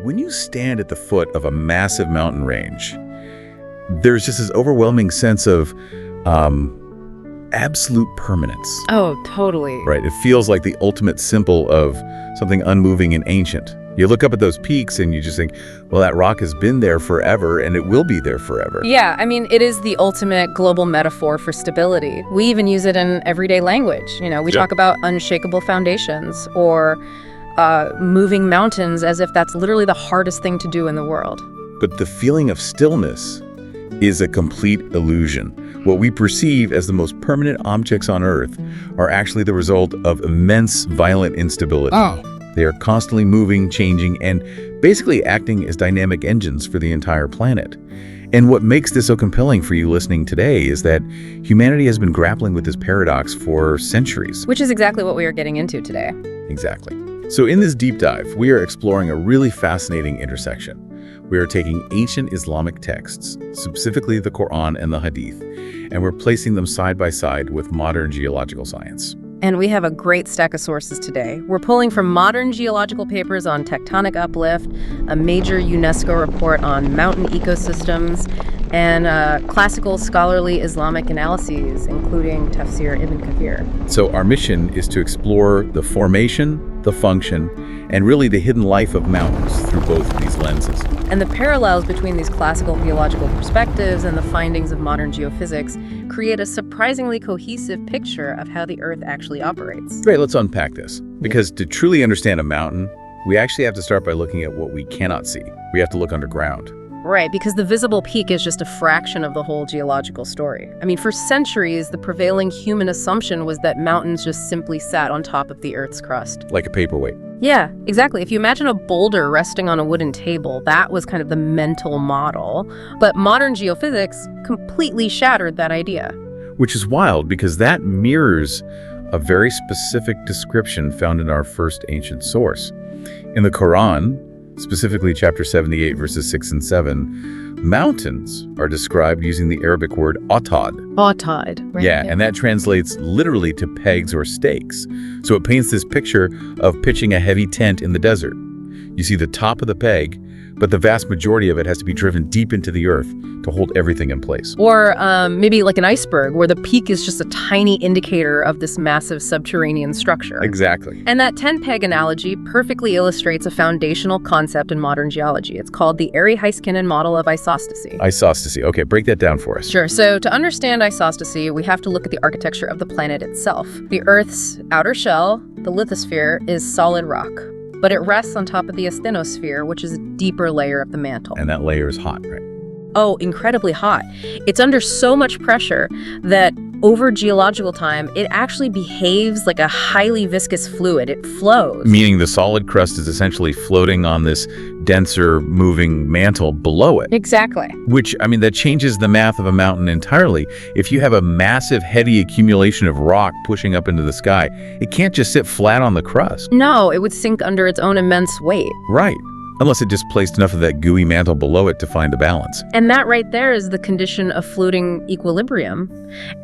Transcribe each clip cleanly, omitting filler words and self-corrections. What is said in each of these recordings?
when you stand at the foot of a massive mountain range, there's just this overwhelming sense of absolute permanence. Oh, totally. Right. It feels like the ultimate symbol of something unmoving and ancient. You look up at those peaks and you just think, well, that rock has been there forever and it will be there forever. Yeah, I mean, it is the ultimate global metaphor for stability. We even use it in everyday language. You know, we talk about unshakable foundations or moving mountains as if that's literally the hardest thing to do in the world. But the feeling of stillness is a complete illusion. What we perceive as the most permanent objects on Earth are actually the result of immense violent instability. They are constantly moving, changing, and basically acting as dynamic engines for the entire planet. And what makes this so compelling for you listening today is that humanity has been grappling with this paradox for centuries. Which is exactly what we are getting into today. Exactly. So in this deep dive, we are exploring a really fascinating intersection. We are taking ancient Islamic texts, specifically the Qur'an and the Hadith, and we're placing them side by side with modern geological science. And we have a great stack of sources today. We're pulling from modern geological papers on tectonic uplift, a major UNESCO report on mountain ecosystems, and classical scholarly Islamic analyses, including Tafsir Ibn Kathir. So our mission is to explore the formation, the function, and really the hidden life of mountains through both of these lenses. And the parallels between these classical geological perspectives and the findings of modern geophysics create a surprisingly cohesive picture of how the Earth actually operates. Great, let's unpack this. Because to truly understand a mountain, we actually have to start by looking at what we cannot see. We have to look underground. Right, because the visible peak is just a fraction of the whole geological story. I mean, for centuries, the prevailing human assumption was that mountains just simply sat on top of the Earth's crust. Like a paperweight. Yeah, exactly. If you imagine a boulder resting on a wooden table, that was kind of the mental model. But modern geophysics completely shattered that idea. Which is wild because that mirrors a very specific description found in our first ancient source. In the Qur'an, specifically chapter 78, verses 6 and 7, mountains are described using the Arabic word Āyāt. Āyāt, right? Yeah, and that translates literally to pegs or stakes. So it paints this picture of pitching a heavy tent in the desert. You see the top of the peg, but the vast majority of it has to be driven deep into the earth to hold everything in place. Or maybe like an iceberg, where the peak is just a tiny indicator of this massive subterranean structure. Exactly. And that tent peg analogy perfectly illustrates a foundational concept in modern geology. It's called the Airy-Heiskanen model of isostasy. Isostasy. Okay, break that down for us. Sure. So to understand isostasy, we have to look at the architecture of the planet itself. The Earth's outer shell, the lithosphere, is solid rock. But it rests on top of the asthenosphere, which is a deeper layer of the mantle. And that layer is hot, right? Oh, incredibly hot. It's under so much pressure that over geological time, it actually behaves like a highly viscous fluid. It flows. Meaning the solid crust is essentially floating on this denser, moving mantle below it. Exactly. Which, I mean, that changes the math of a mountain entirely. If you have a massive, heady accumulation of rock pushing up into the sky, it can't just sit flat on the crust. No, it would sink under its own immense weight. Right. Unless it displaced enough of that gooey mantle below it to find the balance. And that right there is the condition of floating equilibrium.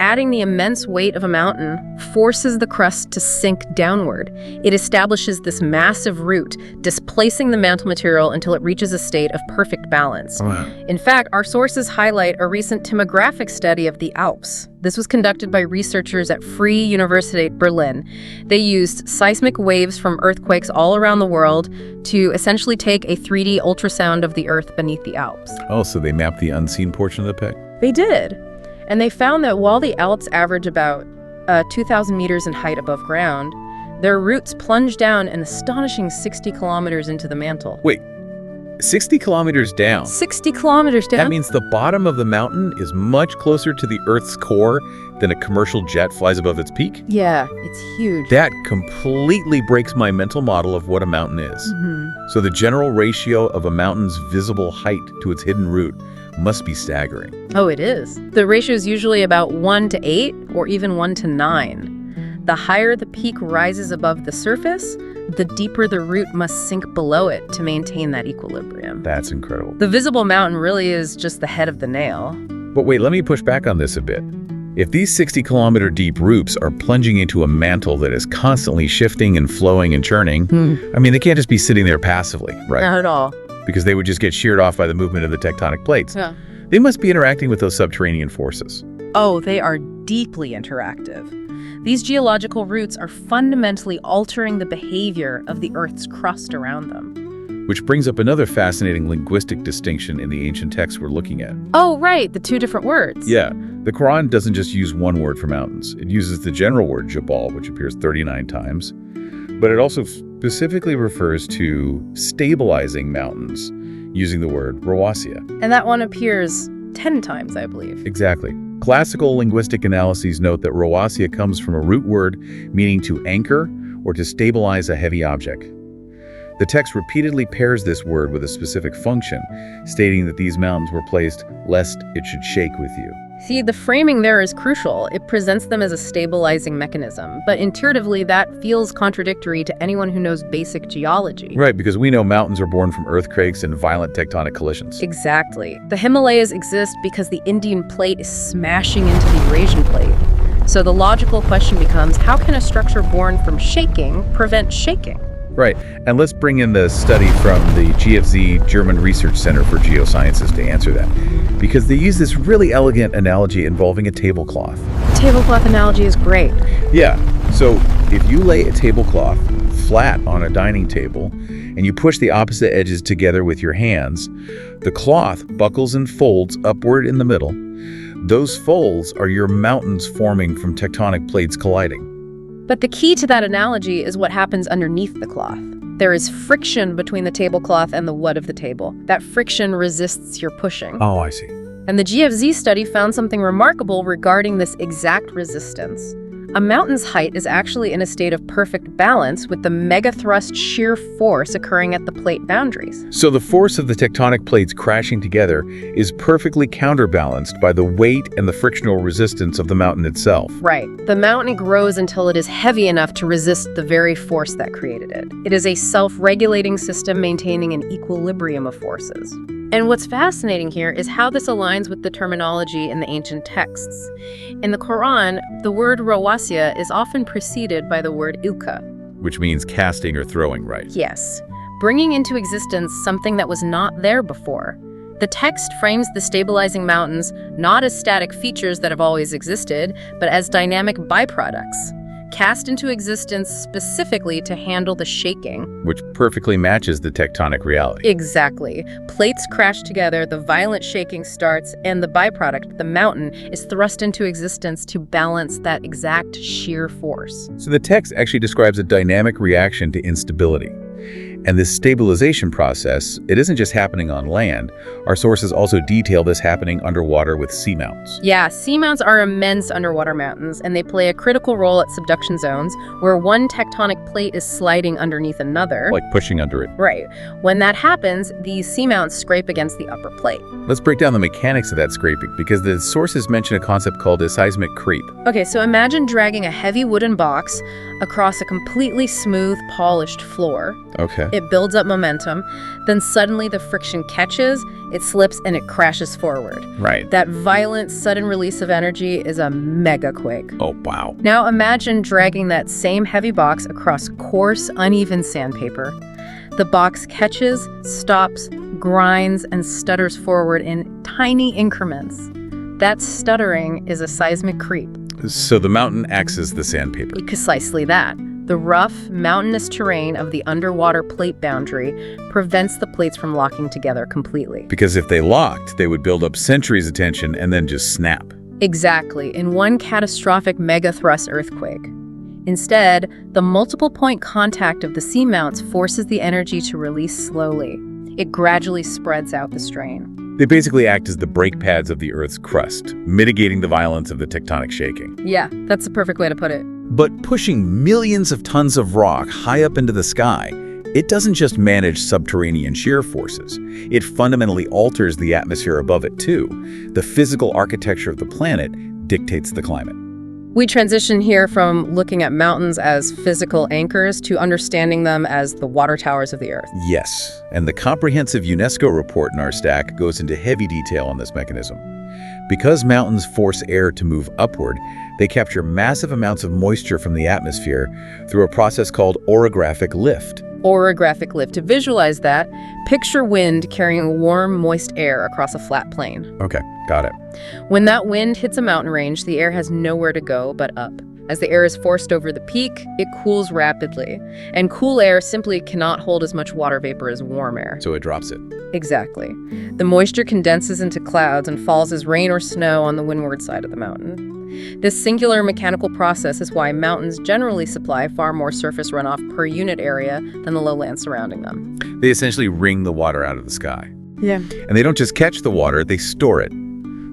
Adding the immense weight of a mountain forces the crust to sink downward. It establishes this massive root, displacing the mantle material until it reaches a state of perfect balance. Wow. In fact, our sources highlight a recent tomographic study of the Alps. This was conducted by researchers at Free University Berlin. They used seismic waves from earthquakes all around the world to essentially take a 3D ultrasound of the Earth beneath the Alps. Oh, so they mapped the unseen portion of the peg? They did. And they found that while the Alps average about 2,000 meters in height above ground, their roots plunge down an astonishing 60 kilometers into the mantle. Wait, 60 kilometers down? 60 kilometers down? That means the bottom of the mountain is much closer to the Earth's core than a commercial jet flies above its peak? Yeah, it's huge. That completely breaks my mental model of what a mountain is. Mm-hmm. So the general ratio of a mountain's visible height to its hidden root must be staggering. Oh, it is. The ratio is usually about 1 to 8 or even 1 to 9. The higher the peak rises above the surface, the deeper the root must sink below it to maintain that equilibrium. That's incredible. The visible mountain really is just the head of the nail. But wait, let me push back on this a bit. If these 60-kilometer deep roots are plunging into a mantle that is constantly shifting and flowing and churning, I mean, they can't just be sitting there passively, right? Not at all. because they would just get sheared off by the movement of the tectonic plates. Yeah. They must be interacting with those subterranean forces. Oh, they are deeply interactive. These geological roots are fundamentally altering the behavior of the Earth's crust around them. Which brings up another fascinating linguistic distinction in the ancient texts we're looking at. Oh, right, the two different words. Yeah, the Qur'an doesn't just use one word for mountains. It uses the general word Jabal, which appears 39 times, but it also specifically refers to stabilizing mountains using the word Rawasiya. And that one appears 10 times, I believe. Exactly. Classical linguistic analyses note that Rawasiya comes from a root word meaning to anchor or to stabilize a heavy object. The text repeatedly pairs this word with a specific function, stating that these mountains were placed lest it should shake with you. See, the framing there is crucial. It presents them as a stabilizing mechanism, but intuitively that feels contradictory to anyone who knows basic geology. Right, because we know mountains are born from earthquakes and violent tectonic collisions. Exactly. The Himalayas exist because the Indian plate is smashing into the Eurasian plate. So the logical question becomes, how can a structure born from shaking prevent shaking? Right, and let's bring in the study from the GFZ German Research Center for Geosciences to answer that, because they use this really elegant analogy involving a tablecloth. The tablecloth analogy is great. Yeah, so if you lay a tablecloth flat on a dining table and you push the opposite edges together with your hands, the cloth buckles and folds upward in the middle. Those folds are your mountains forming from tectonic plates colliding. But the key to that analogy is what happens underneath the cloth. There is friction between the tablecloth and the wood of the table. That friction resists your pushing. Oh, I see. And the GFZ study found something remarkable regarding this exact resistance. A mountain's height is actually in a state of perfect balance with the megathrust shear force occurring at the plate boundaries. So the force of the tectonic plates crashing together is perfectly counterbalanced by the weight and the frictional resistance of the mountain itself. Right. The mountain grows until it is heavy enough to resist the very force that created it. It is a self-regulating system maintaining an equilibrium of forces. And what's fascinating here is how this aligns with the terminology in the ancient texts. In the Qur'an, the word rawasiya is often preceded by the word ilka. Which means casting or throwing, right? Yes, bringing into existence something that was not there before. The text frames the stabilizing mountains not as static features that have always existed, but as dynamic byproducts, cast into existence specifically to handle the shaking. Which perfectly matches the tectonic reality. Exactly. Plates crash together, the violent shaking starts, and the byproduct, the mountain, is thrust into existence to balance that exact shear force. So the text actually describes a dynamic reaction to instability. And this stabilization process, it isn't just happening on land. Our sources also detail this happening underwater with seamounts. Yeah, seamounts are immense underwater mountains, and they play a critical role at subduction zones, where one tectonic plate is sliding underneath another. Like pushing under it. Right. When that happens, these seamounts scrape against the upper plate. Let's break down the mechanics of that scraping, because the sources mention a concept called a seismic creep. Okay, so imagine dragging a heavy wooden box across a completely smooth, polished floor. Okay. It builds up momentum, then suddenly the friction catches, it slips, and it crashes forward. Right. That violent, sudden release of energy is a mega quake. Oh, wow. Now imagine dragging that same heavy box across coarse, uneven sandpaper. The box catches, stops, grinds, and stutters forward in tiny increments. That stuttering is a seismic creep. So the mountain acts as the sandpaper. Precisely that. The rough, mountainous terrain of the underwater plate boundary prevents the plates from locking together completely. Because if they locked, they would build up centuries of tension and then just snap. Exactly, in one catastrophic megathrust earthquake. Instead, the multiple point contact of the seamounts forces the energy to release slowly. It gradually spreads out the strain. They basically act as the brake pads of the Earth's crust, mitigating the violence of the tectonic shaking. Yeah, that's the perfect way to put it. But pushing millions of tons of rock high up into the sky, it doesn't just manage subterranean shear forces. It fundamentally alters the atmosphere above it too. The physical architecture of the planet dictates the climate. We transition here from looking at mountains as physical anchors to understanding them as the water towers of the Earth. Yes, and the comprehensive UNESCO report in our stack goes into heavy detail on this mechanism. Because mountains force air to move upward, they capture massive amounts of moisture from the atmosphere through a process called orographic lift. Orographic lift. To visualize that, picture wind carrying warm, moist air across a flat plain. Okay, got it. When that wind hits a mountain range, the air has nowhere to go but up. As the air is forced over the peak, it cools rapidly. And cool air simply cannot hold as much water vapor as warm air. So it drops it. Exactly. The moisture condenses into clouds and falls as rain or snow on the windward side of the mountain. This singular mechanical process is why mountains generally supply far more surface runoff per unit area than the lowlands surrounding them. They essentially wring the water out of the sky. Yeah. And they don't just catch the water, they store it.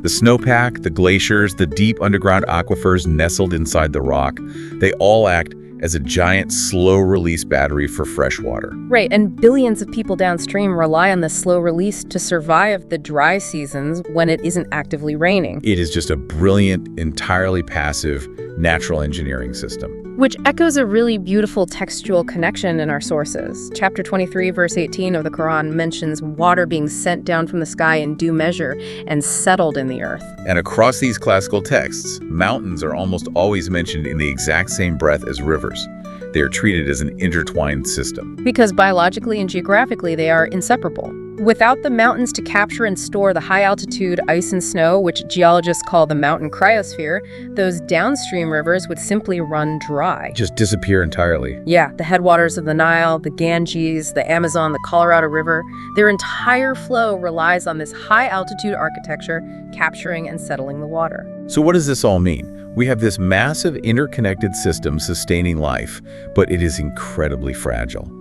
The snowpack, the glaciers, the deep underground aquifers nestled inside the rock, they all act as a giant slow-release battery for fresh water. Right, and billions of people downstream rely on this slow release to survive the dry seasons when it isn't actively raining. It is just a brilliant, entirely passive, natural engineering system. Which echoes a really beautiful textual connection in our sources. Chapter 23, verse 18 of the Qur'an mentions water being sent down from the sky in due measure and settled in the earth. And across these classical texts, mountains are almost always mentioned in the exact same breath as rivers. They are treated as an intertwined system. Because biologically and geographically, they are inseparable. Without the mountains to capture and store the high-altitude ice and snow, which geologists call the mountain cryosphere, those downstream rivers would simply run dry. Just disappear entirely. Yeah, the headwaters of the Nile, the Ganges, the Amazon, the Colorado River, their entire flow relies on this high-altitude architecture capturing and settling the water. So what does this all mean? We have this massive interconnected system sustaining life, but it is incredibly fragile.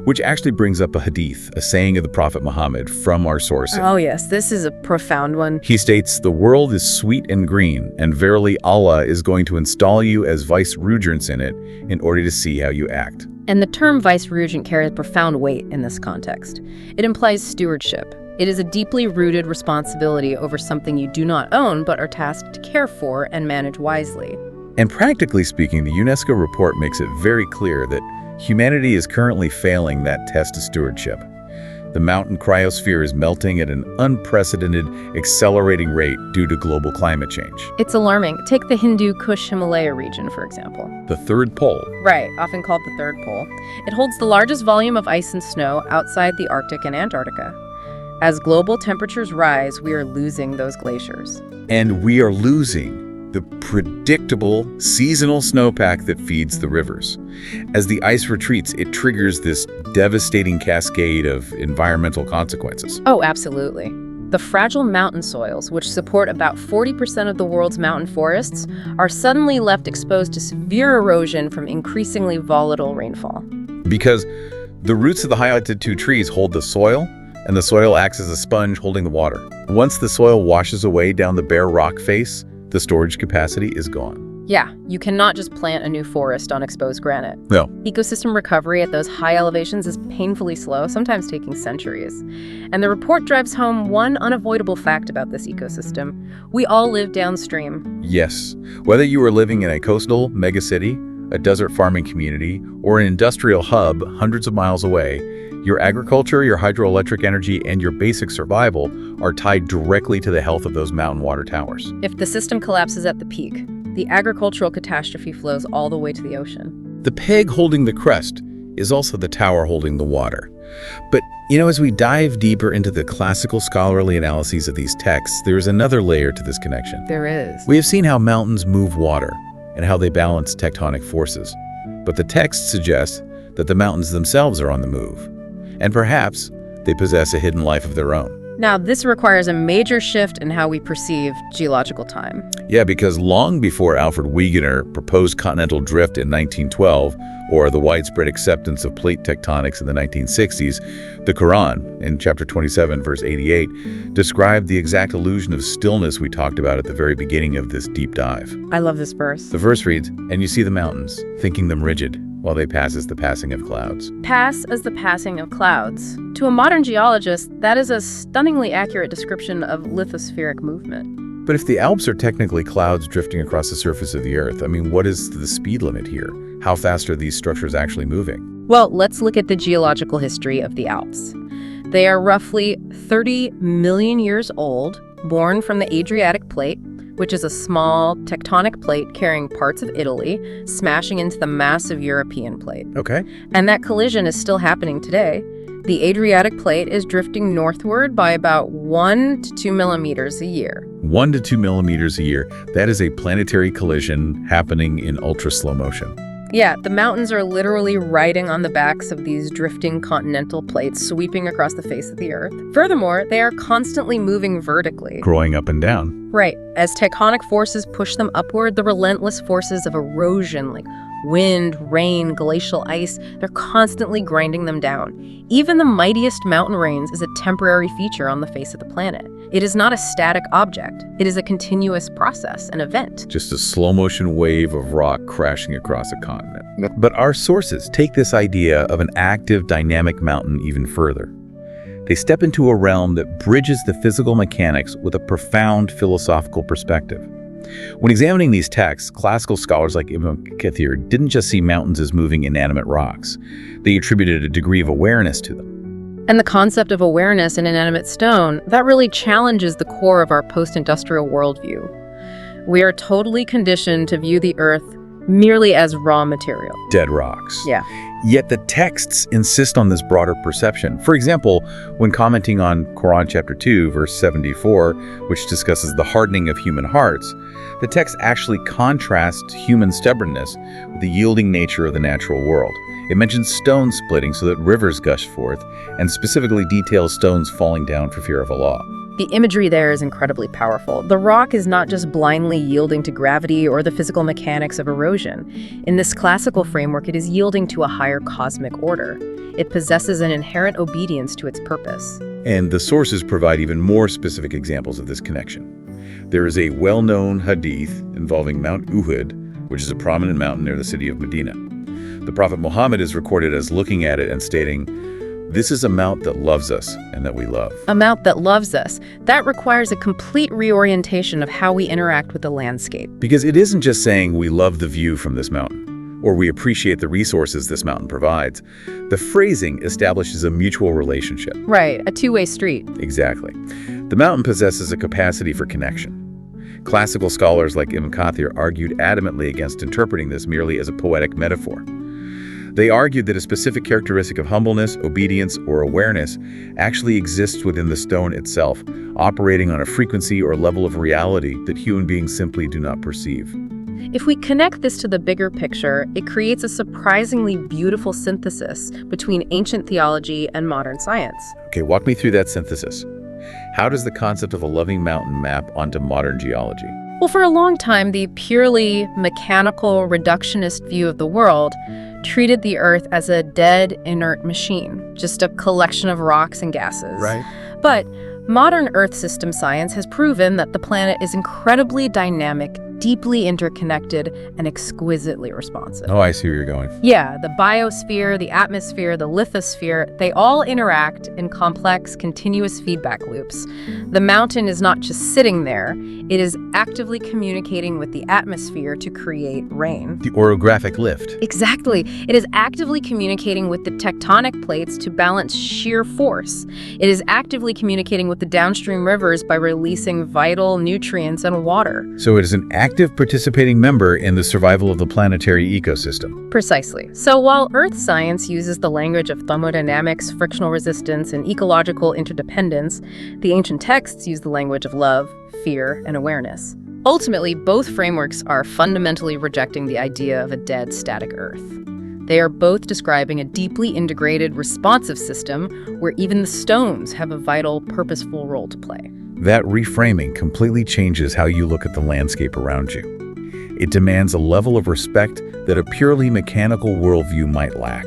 Which actually brings up a hadith, a saying of the Prophet Muhammad from our sources. Oh yes, this is a profound one. He states, "The world is sweet and green, and verily Allah is going to install you as vice-regents in it in order to see how you act." And the term vice-regent carries profound weight in this context. It implies stewardship. It is a deeply rooted responsibility over something you do not own but are tasked to care for and manage wisely. And practically speaking, the UNESCO report makes it very clear that humanity is currently failing that test of stewardship. The mountain cryosphere is melting at an unprecedented, accelerating rate due to global climate change. It's alarming. Take the Hindu Kush Himalaya region, for example. The third pole. Right, often called the third pole. It holds the largest volume of ice and snow outside the Arctic and Antarctica. As global temperatures rise, we are losing those glaciers. And we are losing the predictable seasonal snowpack that feeds the rivers. As the ice retreats, it triggers this devastating cascade of environmental consequences. Oh, absolutely. The fragile mountain soils, which support about 40% of the world's mountain forests, are suddenly left exposed to severe erosion from increasingly volatile rainfall. Because the roots of the high-altitude trees hold the soil, and the soil acts as a sponge holding the water. Once the soil washes away down the bare rock face, the storage capacity is gone. Yeah, you cannot just plant a new forest on exposed granite. No. Ecosystem recovery at those high elevations is painfully slow, sometimes taking centuries. And the report drives home one unavoidable fact about this ecosystem. We all live downstream. Yes. Whether you are living in a coastal megacity, a desert farming community, or an industrial hub hundreds of miles away, your agriculture, your hydroelectric energy, and your basic survival are tied directly to the health of those mountain water towers. If the system collapses at the peak, the agricultural catastrophe flows all the way to the ocean. The peg holding the crest is also the tower holding the water. But, as we dive deeper into the classical scholarly analyses of these texts, there is another layer to this connection. There is. We have seen how mountains move water and how they balance tectonic forces. But the texts suggest that the mountains themselves are on the move. And perhaps they possess a hidden life of their own. Now, this requires a major shift in how we perceive geological time. Yeah, because long before Alfred Wegener proposed continental drift in 1912, or the widespread acceptance of plate tectonics in the 1960s, the Qur'an, in chapter 27, verse 88, described the exact illusion of stillness we talked about at the very beginning of this deep dive. I love this verse. The verse reads, "And you see the mountains, thinking them rigid, while they pass as the passing of clouds." Pass as the passing of clouds. To a modern geologist, that is a stunningly accurate description of lithospheric movement. But if the Alps are technically clouds drifting across the surface of the Earth, what is the speed limit here? How fast are these structures actually moving? Well, let's look at the geological history of the Alps. They are roughly 30 million years old, born from the Adriatic plate, which is a small tectonic plate carrying parts of Italy, smashing into the massive European plate. Okay. And that collision is still happening today. The Adriatic plate is drifting northward by about 1 to 2 millimeters a year. 1 to 2 millimeters a year. That is a planetary collision happening in ultra slow motion. Yeah, the mountains are literally riding on the backs of these drifting continental plates sweeping across the face of the Earth. Furthermore, they are constantly moving vertically. Growing up and down. Right. As tectonic forces push them upward, the relentless forces of erosion, like wind, rain, glacial ice, they're constantly grinding them down. Even the mightiest mountain range is a temporary feature on the face of the planet. It is not a static object. It is a continuous process, an event. Just a slow motion wave of rock crashing across a continent. But our sources take this idea of an active, dynamic mountain even further. They step into a realm that bridges the physical mechanics with a profound philosophical perspective. When examining these texts, classical scholars like Ibn Kathir didn't just see mountains as moving inanimate rocks. They attributed a degree of awareness to them. And the concept of awareness in inanimate stone, that really challenges the core of our post-industrial worldview. We are totally conditioned to view the Earth merely as raw material. Dead rocks. Yeah. Yet the texts insist on this broader perception. For example, when commenting on Qur'an chapter 2, verse 74, which discusses the hardening of human hearts, the text actually contrasts human stubbornness with the yielding nature of the natural world. It mentions stones splitting so that rivers gush forth, and specifically details stones falling down for fear of Allah. The imagery there is incredibly powerful. The rock is not just blindly yielding to gravity or the physical mechanics of erosion. In this classical framework, it is yielding to a higher cosmic order. It possesses an inherent obedience to its purpose. And the sources provide even more specific examples of this connection. There is a well-known hadith involving Mount Uhud, which is a prominent mountain near the city of Medina. The Prophet Muhammad is recorded as looking at it and stating, "This is a mount that loves us and that we love." A mount that loves us. That requires a complete reorientation of how we interact with the landscape. Because it isn't just saying we love the view from this mountain, or we appreciate the resources this mountain provides. The phrasing establishes a mutual relationship. Right, a two-way street. Exactly. The mountain possesses a capacity for connection. Classical scholars like Ibn Kathir argued adamantly against interpreting this merely as a poetic metaphor. They argued that a specific characteristic of humbleness, obedience, or awareness actually exists within the stone itself, operating on a frequency or level of reality that human beings simply do not perceive. If we connect this to the bigger picture, it creates a surprisingly beautiful synthesis between ancient theology and modern science. Okay, walk me through that synthesis. How does the concept of a loving mountain map onto modern geology? Well, for a long time, the purely mechanical, reductionist view of the world treated the Earth as a dead, inert machine, just a collection of rocks and gases. Right. But modern Earth system science has proven that the planet is incredibly dynamic, deeply interconnected, and exquisitely responsive. Oh, I see where you're going. Yeah, the biosphere, the atmosphere, the lithosphere, they all interact in complex, continuous feedback loops. The mountain is not just sitting there, it is actively communicating with the atmosphere to create rain. The orographic lift. Exactly. It is actively communicating with the tectonic plates to balance shear force. It is actively communicating with the downstream rivers by releasing vital nutrients and water. So it is an active participating member in the survival of the planetary ecosystem. Precisely. So while Earth science uses the language of thermodynamics, frictional resistance, and ecological interdependence, the ancient texts use the language of love, fear, and awareness. Ultimately, both frameworks are fundamentally rejecting the idea of a dead, static Earth. They are both describing a deeply integrated, responsive system where even the stones have a vital, purposeful role to play. That reframing completely changes how you look at the landscape around you. It demands a level of respect that a purely mechanical worldview might lack.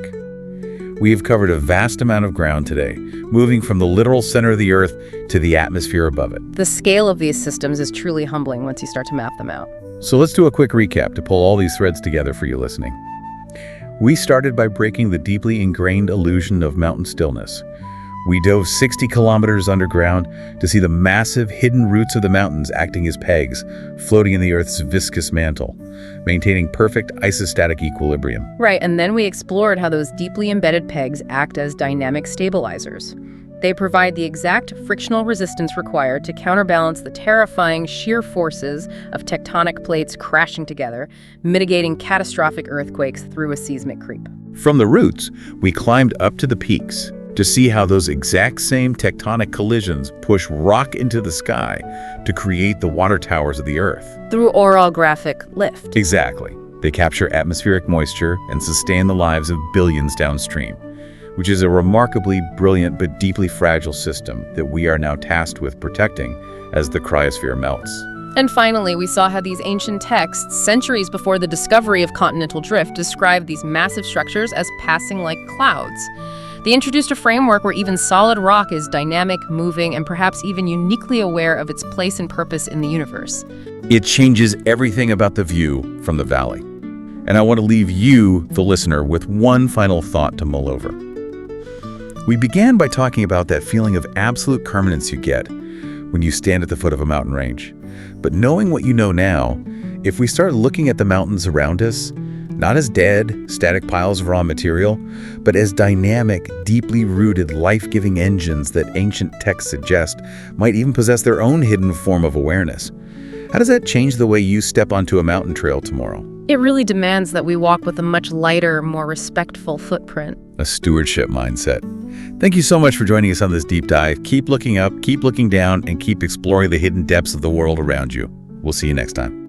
We have covered a vast amount of ground today, moving from the literal center of the Earth to the atmosphere above it. The scale of these systems is truly humbling once you start to map them out. So let's do a quick recap to pull all these threads together for you listening. We started by breaking the deeply ingrained illusion of mountain stillness. We dove 60 kilometers underground to see the massive hidden roots of the mountains acting as pegs, floating in the Earth's viscous mantle, maintaining perfect isostatic equilibrium. Right, and then we explored how those deeply embedded pegs act as dynamic stabilizers. They provide the exact frictional resistance required to counterbalance the terrifying shear forces of tectonic plates crashing together, mitigating catastrophic earthquakes through a seismic creep. From the roots, we climbed up to the peaks to see how those exact same tectonic collisions push rock into the sky to create the water towers of the Earth. Through orographic lift. Exactly. They capture atmospheric moisture and sustain the lives of billions downstream, which is a remarkably brilliant but deeply fragile system that we are now tasked with protecting as the cryosphere melts. And finally, we saw how these ancient texts, centuries before the discovery of continental drift, described these massive structures as passing like clouds. They introduced a framework where even solid rock is dynamic, moving, and perhaps even uniquely aware of its place and purpose in the universe. It changes everything about the view from the valley. And I want to leave you, the listener, with one final thought to mull over. We began by talking about that feeling of absolute permanence you get when you stand at the foot of a mountain range. But knowing what you know now, if we start looking at the mountains around us, not as dead, static piles of raw material, but as dynamic, deeply rooted, life-giving engines that ancient texts suggest might even possess their own hidden form of awareness, how does that change the way you step onto a mountain trail tomorrow? It really demands that we walk with a much lighter, more respectful footprint. A stewardship mindset. Thank you so much for joining us on this deep dive. Keep looking up, keep looking down, and keep exploring the hidden depths of the world around you. We'll see you next time.